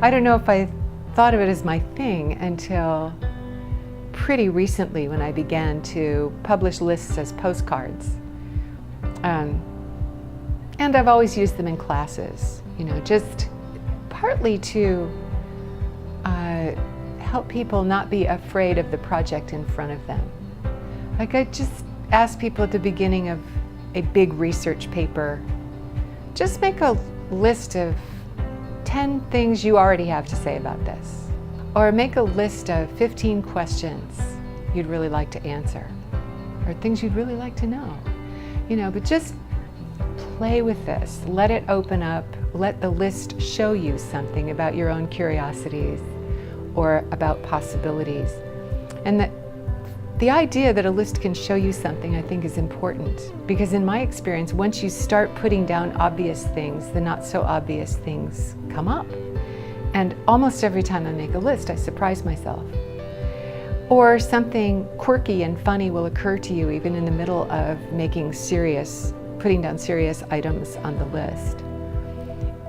I don't know if I thought of it as my thing until pretty recently when I began to publish lists as postcards. And I've always used them in classes, just partly to help people not be afraid of the project in front of them. Like I just ask people at the beginning of a big research paper, just make a list of 10 things you already have to say about this. Or make a list of 15 questions you'd really like to answer, or things you'd really like to know. But just play with this. Let it open up. Let the list show you something about your own curiosities or about possibilities. And the idea that a list can show you something, I think, is important, because in my experience, once you start putting down obvious things, the not so obvious things come up. And almost every time I make a list, I surprise myself. Or something quirky and funny will occur to you even in the middle of putting down serious items on the list.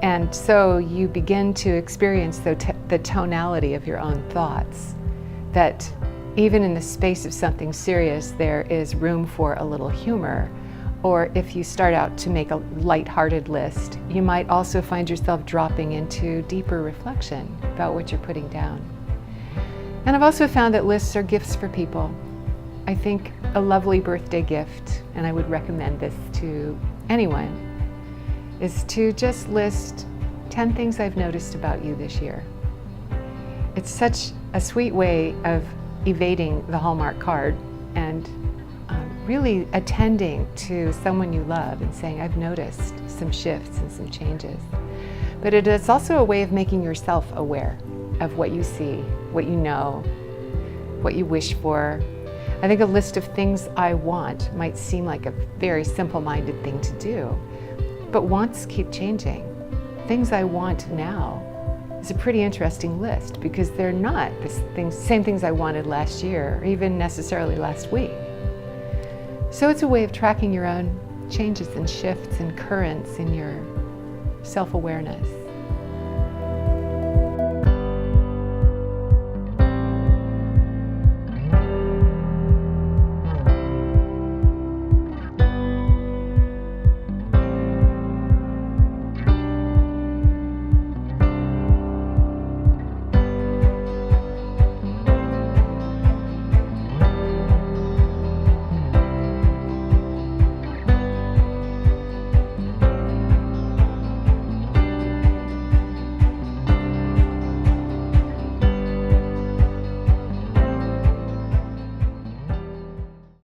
And so you begin to experience the tonality of your own thoughts, that even in the space of something serious, there is room for a little humor. Or if you start out to make a lighthearted list, you might also find yourself dropping into deeper reflection about what you're putting down. And I've also found that lists are gifts for people. I think a lovely birthday gift, and I would recommend this to anyone, is to just list 10 things I've noticed about you this year. It's such a sweet way of evading the Hallmark card and really attending to someone you love and saying, I've noticed some shifts and some changes. But it is also a way of making yourself aware of what you see, what you know, what you wish for. I think a list of things I want might seem like a very simple-minded thing to do, but wants keep changing. Things I want now is a pretty interesting list, because they're not the same things I wanted last year, or even necessarily last week. So it's a way of tracking your own changes and shifts and currents in your self-awareness.